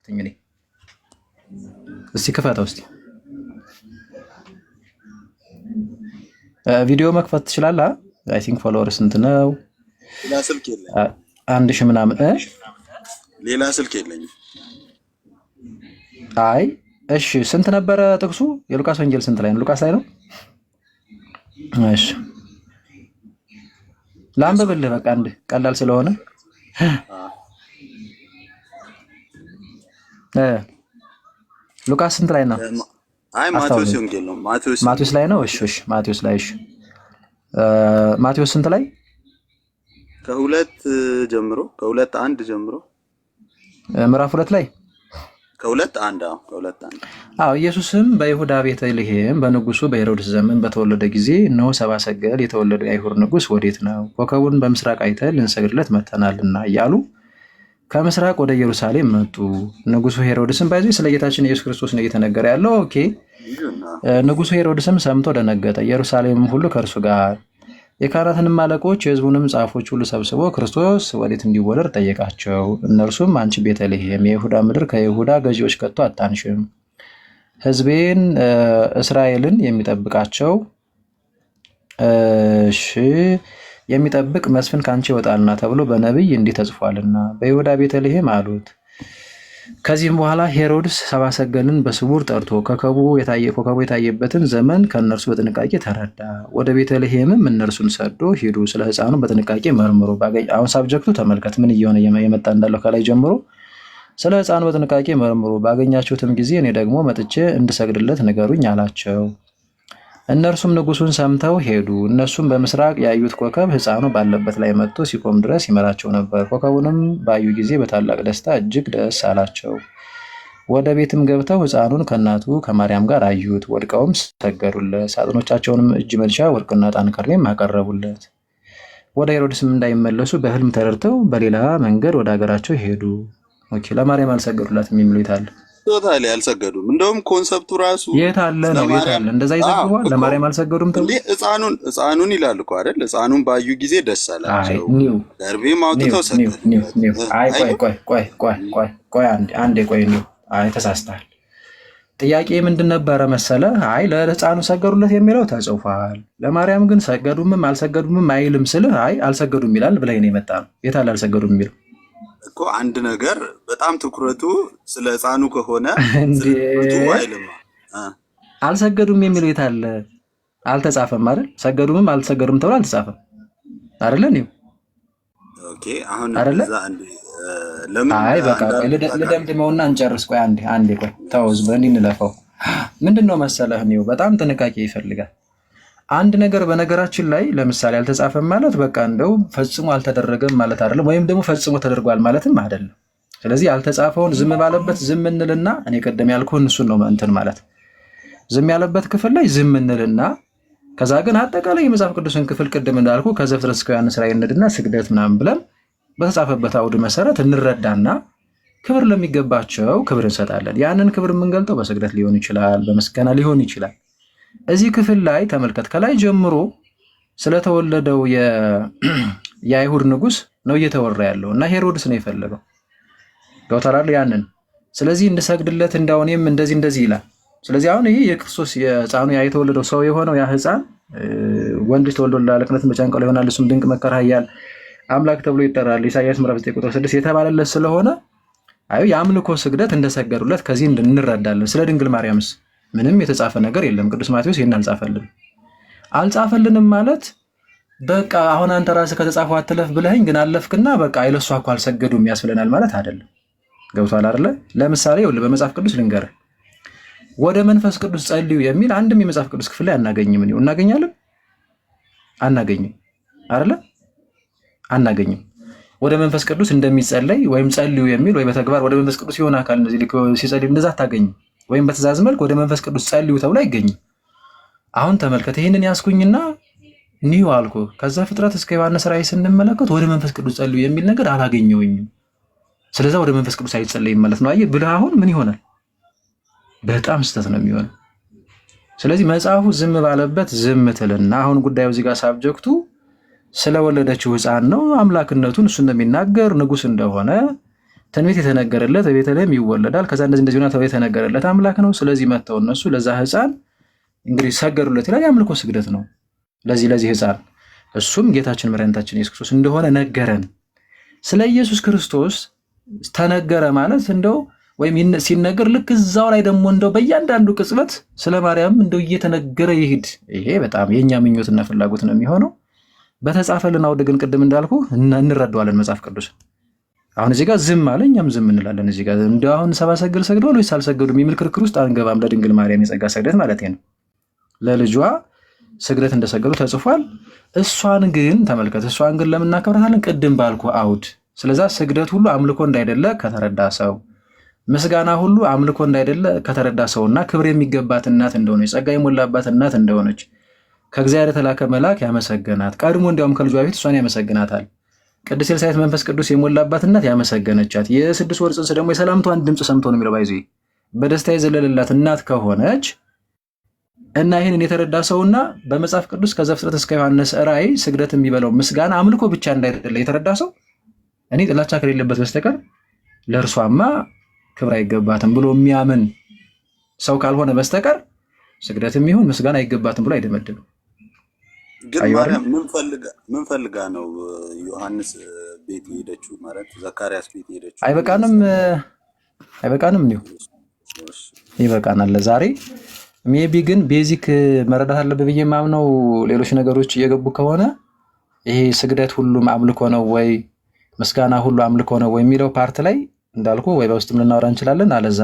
እኔ እስቲ ክፈተው እስቲ ቪዲዮ መክፈት ትችላለህ? አይ ቲንክ ፎሎወር ስንት ነው? ሌላ ስልክ የለኝም። 1000 ምናምን ሌላ ስልክ የለኝም። አይ እሺ፣ ስንት ነበረ ጥቅሱ? የሉቃስ ወንጌል ስንት ላይ ነው? ሉቃስ ላይ ነው። እሺ ላንብብልህ፣ በቃ አንድ ቀላል ስለሆነ ሉቃስ ስንት ላይ ነው? አይ ማቴዎስ ወንጌል ነው። ማቴዎስ ላይ ነው። እሺ እሺ፣ ማቴዎስ ላይ እሺ። ማቴዎስ ስንት ላይ? ከሁለት ጀምሮ ከሁለት አንድ ጀምሮ ምዕራፍ 2 ላይ ከሁለት አንድ። አዎ ከሁለት አንድ። አዎ ኢየሱስም በይሁዳ ቤተልሔም በንጉሱ በሄሮድስ ዘመን በተወለደ ጊዜ እነሆ ሰብአ ሰገል የተወለደው የአይሁድ ንጉስ ወዴት ነው? ኮከቡን በምስራቅ አይተን ልንሰግድለት መጥተናልና እያሉ ከምስራቅ ወደ ኢየሩሳሌም መጡ። ንጉሱ ሄሮድስም ባይዘይ ስለ ጌታችን ኢየሱስ ክርስቶስ ነው እየተነገረ ያለው። ኦኬ። ንጉሱ ሄሮድስም ሰምቶ ደነገጠ፣ ኢየሩሳሌምም ሁሉ ከእርሱ ጋር። የካህናትንም አለቆች የሕዝቡንም ጻፎች ሁሉ ሰብስቦ ክርስቶስ ወዴት እንዲወለድ ጠየቃቸው። እነርሱም አንቺ ቤተልሔም የይሁዳ ምድር ከይሁዳ ገዢዎች ከቶ አታንሽም፣ ሕዝቤን እስራኤልን የሚጠብቃቸው የሚጠብቅ መስፍን ካንቺ ይወጣልና ተብሎ በነቢይ እንዲህ ተጽፏልና በይሁዳ ቤተልሔም አሉት። ከዚህም በኋላ ሄሮድስ ሰብአ ሰገልን በስውር ጠርቶ ኮከቡ የታየበትን ዘመን ከእነርሱ በጥንቃቄ ተረዳ። ወደ ቤተልሔምም እነርሱን ሰዶ ሂዱ፣ ስለ ሕፃኑ በጥንቃቄ መርምሩ። አሁን ሳብጀክቱ ተመልከት ምን እየሆነ የመጣ እንዳለው ከላይ ጀምሮ። ስለ ሕፃኑ በጥንቃቄ መርምሩ፣ ባገኛችሁትም ጊዜ እኔ ደግሞ መጥቼ እንድሰግድለት ንገሩኝ አላቸው። እነርሱም ንጉሱን ሰምተው ሄዱ። እነሱም በምስራቅ ያዩት ኮከብ ሕፃኑ ባለበት ላይ መጥቶ ሲቆም ድረስ ይመራቸው ነበር። ኮከቡንም ባዩ ጊዜ በታላቅ ደስታ እጅግ ደስ አላቸው። ወደ ቤትም ገብተው ሕፃኑን ከእናቱ ከማርያም ጋር አዩት፣ ወድቀውም ሰገዱለት። ሳጥኖቻቸውንም እጅ መንሻ ወርቅና ዕጣን ከርቤም አቀረቡለት። ወደ ሄሮድስም እንዳይመለሱ በሕልም ተረድተው በሌላ መንገድ ወደ ሀገራቸው ሄዱ። ኦኬ። ለማርያም አልሰገዱላትም የሚሉ ይታል ቶታሊ አልሰገዱም። እንደውም ኮንሰፕቱ ራሱ የት አለ ነው? የት አለ? እንደዛ ይዘግባል። ለማርያም አልሰገዱም ተብሎ ሕፃኑን ይላል እኮ አይደል? ሕፃኑን ባዩ ጊዜ ደስ አላቸው፣ ደርቤም አውጥተው ሰገዱ። አይ ቆይ አንዴ ቆይ ነው። አይ ተሳስተሃል። ጥያቄ ምንድን ነበረ መሰለ? አይ ለሕፃኑ ሰገዱለት የሚለው ተጽፏል፣ ለማርያም ግን ሰገዱምም አልሰገዱምም አይልም ስልህ አይ አልሰገዱም ይላል ብለህ ነው የመጣ ነው። የት አለ አልሰገዱም የሚለው? እኮ አንድ ነገር በጣም ትኩረቱ ስለ ሕፃኑ ከሆነ አይልም። አልሰገዱም የሚለው የት አለ? አልተጻፈም አይደል? ሰገዱምም አልሰገዱም ተብሎ አልተጻፈም አይደለ? ነው ኦኬ። አሁን ለምን አይ በቃ ልደምድመውና እንጨርስ። ቆይ አንዴ ቆይ ተውዝ በእንዲህ እንለፈው። ምንድነው መሰለህ ነው በጣም ጥንቃቄ ይፈልጋል። አንድ ነገር በነገራችን ላይ ለምሳሌ አልተጻፈም ማለት በቃ እንደው ፈጽሞ አልተደረገም ማለት አይደለም፣ ወይም ደግሞ ፈጽሞ ተደርጓል ማለትም አይደለም። ስለዚህ ያልተጻፈውን ዝም ባለበት ዝም እንልና እኔ ቀደም ያልኩህን እሱን ነው እንትን ማለት ዝም ያለበት ክፍል ላይ ዝም እንልና ከዛ ግን አጠቃላይ የመጽሐፍ ቅዱስን ክፍል ቅድም እንዳልኩ ከዘፍጥረት እስከ ዮሐንስ ራዕይ እንድና ስግደት ምናምን ብለን በተጻፈበት አውድ መሰረት እንረዳና ክብር ለሚገባቸው ክብር እንሰጣለን። ያንን ክብር የምንገልጠው በስግደት ሊሆን ይችላል፣ በምስጋና ሊሆን ይችላል። እዚህ ክፍል ላይ ተመልከት፣ ከላይ ጀምሮ ስለተወለደው የአይሁድ ንጉስ ነው እየተወራ ያለው እና ሄሮድስ ነው የፈለገው ዶታራል ያንን። ስለዚህ እንድሰግድለት እንዳውኔም እንደዚህ ይላል። ስለዚህ አሁን ይሄ የክርስቶስ የሕፃኑ የተወለደው ሰው የሆነው ያ ሕፃን ወንድ ልጅ ተወልዶልሃል፣ አለቅነትን በጫንቃው ላይ ይሆናል፣ እሱም ድንቅ መከራ ኃያል አምላክ ተብሎ ይጠራል፣ ኢሳይያስ ምዕራፍ 9:6 የተባለለት ስለሆነ አዩ የአምልኮ ስግደት እንደሰገዱለት ከዚህ እንረዳለን። ስለ ድንግል ማርያምስ ምንም የተጻፈ ነገር የለም። ቅዱስ ማቴዎስ ይሄን አልጻፈልንም ማለት በቃ አሁን አንተ ራስህ ከተጻፈው አትለፍ ብለኸኝ ግን አለፍክና በቃ አይለሷ እኮ አልሰገዱም ያስብለናል ማለት አይደለም። ገብቷል አይደለ? ለምሳሌ ይኸውልህ በመጽሐፍ ቅዱስ ልንገርህ፣ ወደ መንፈስ ቅዱስ ጸልዩ የሚል አንድም የመጽሐፍ ቅዱስ ክፍል ላይ አናገኝም። እናገኛለን? አናገኝም አይደለ? አናገኝም። ወደ መንፈስ ቅዱስ እንደሚጸለይ ወይም ጸልዩ የሚል ወይ በተግባር ወደ መንፈስ ቅዱስ የሆነ አካል እንደዚህ ሲጸልይ እንደዛ አታገኝም። ወይም በትእዛዝ መልክ ወደ መንፈስ ቅዱስ ጸልዩ ተብሎ አይገኝም። አሁን ተመልከት፣ ይህንን ያስኩኝና ኒው አልኩ። ከዛ ፍጥረት እስከ ዮሐንስ ራዕይ ስንመለከት ወደ መንፈስ ቅዱስ ጸልዩ የሚል ነገር አላገኘውኝም። ስለዛ ወደ መንፈስ ቅዱስ አይጸለይም ማለት ነው። አየህ ብለህ አሁን ምን ይሆናል? በጣም ስህተት ነው የሚሆነው። ስለዚህ መጽሐፉ ዝም ባለበት ዝም ትልና አሁን ጉዳዩ እዚህ ጋር ሳብጀክቱ ስለወለደችው ሕፃን ነው። አምላክነቱን እሱ እንደሚናገር ንጉስ እንደሆነ ትንቢት የተነገረለት በቤተልሔም ይወለዳል፣ ከዛ እንደዚህ ሆና ተብሎ የተነገረለት አምላክ ነው። ስለዚህ መጥተው እነሱ ለዛ ሕፃን እንግዲህ ሰገዱለት ይላል። የአምልኮ ስግደት ነው ለዚህ ሕፃን። እሱም ጌታችን መድኃኒታችን ኢየሱስ ክርስቶስ እንደሆነ ነገረን። ስለ ኢየሱስ ክርስቶስ ተነገረ ማለት እንደው ወይም ሲነገር ልክ እዛው ላይ ደግሞ እንደው በእያንዳንዱ ቅጽበት ስለ ማርያም እንደው እየተነገረ ይሄድ። ይሄ በጣም የኛ ምኞትና ፍላጎት ነው የሚሆነው። በተጻፈልን አውድ ግን ቅድም እንዳልኩ እንረዳዋለን መጽሐፍ ቅዱስ። አሁን እዚህ ጋር ዝም አለ፣ እኛም ዝም እንላለን። እዚህ ጋር እንደው አሁን ሰብአ ሰገል ሰግደዋል ወይስ አልሰገዱም የሚል ክርክር ውስጥ አንገባም። ለድንግል ማርያም የጸጋ ስግደት ማለት ነው፣ ለልጇ ስግደት እንደሰገዱ ተጽፏል። እሷን ግን ተመልከት፣ እሷን ግን ለምን እናከብራታለን? ቅድም ባልኩ አውድ። ስለዛ ስግደት ሁሉ አምልኮ እንዳይደለ ከተረዳ ሰው፣ ምስጋና ሁሉ አምልኮ እንዳይደለ ከተረዳ ሰውና ክብር የሚገባት እናት እንደሆነች፣ ጸጋ የሞላባት እናት እንደሆነች ከእግዚአብሔር የተላከ መልአክ ያመሰገናት፣ ቀድሞ እንዲያውም ከልጇ በፊት እሷን ያመሰግናታል። ቅድስት ኤልሳቤጥ መንፈስ ቅዱስ የሞላባት እናት ያመሰገነቻት፣ የ6 ወር ጽንስ ደግሞ የሰላምቷን ድምፅ ሰምቶ ነው የሚለው ባይዞ በደስታ የዘለለላት እናት ከሆነች እና ይህንን የተረዳ ሰውና በመጽሐፍ ቅዱስ ከዘፍጥረት እስከ ዮሐንስ ራእይ ስግደት የሚበላው ምስጋና አምልኮ ብቻ እንዳይደለ የተረዳ ሰው እኔ ጥላቻ ከሌለበት በስተቀር ለእርሷማ ክብር አይገባትም ብሎ የሚያምን ሰው ካልሆነ በስተቀር ስግደትም ይሁን ምስጋና አይገባትም ብሎ አይደመድም። ግን ማርያም ምን ፈልጋ ነው ዮሐንስ ቤት ሄደችው? ማለት ዘካርያስ ቤት ሄደችው? አይበቃንም ነው? ይበቃናል ለዛሬ። ሜቢ ግን ቤዚክ መረዳት አለብህ ብዬ የማምነው ሌሎች ነገሮች እየገቡ ከሆነ ይሄ ስግደት ሁሉም አምልኮ ነው ወይ ምስጋና ሁሉ አምልኮ ነው ወይ የሚለው ፓርት ላይ እንዳልኩ ወይ በውስጥም ልናወራ እንችላለን፣ አለዛ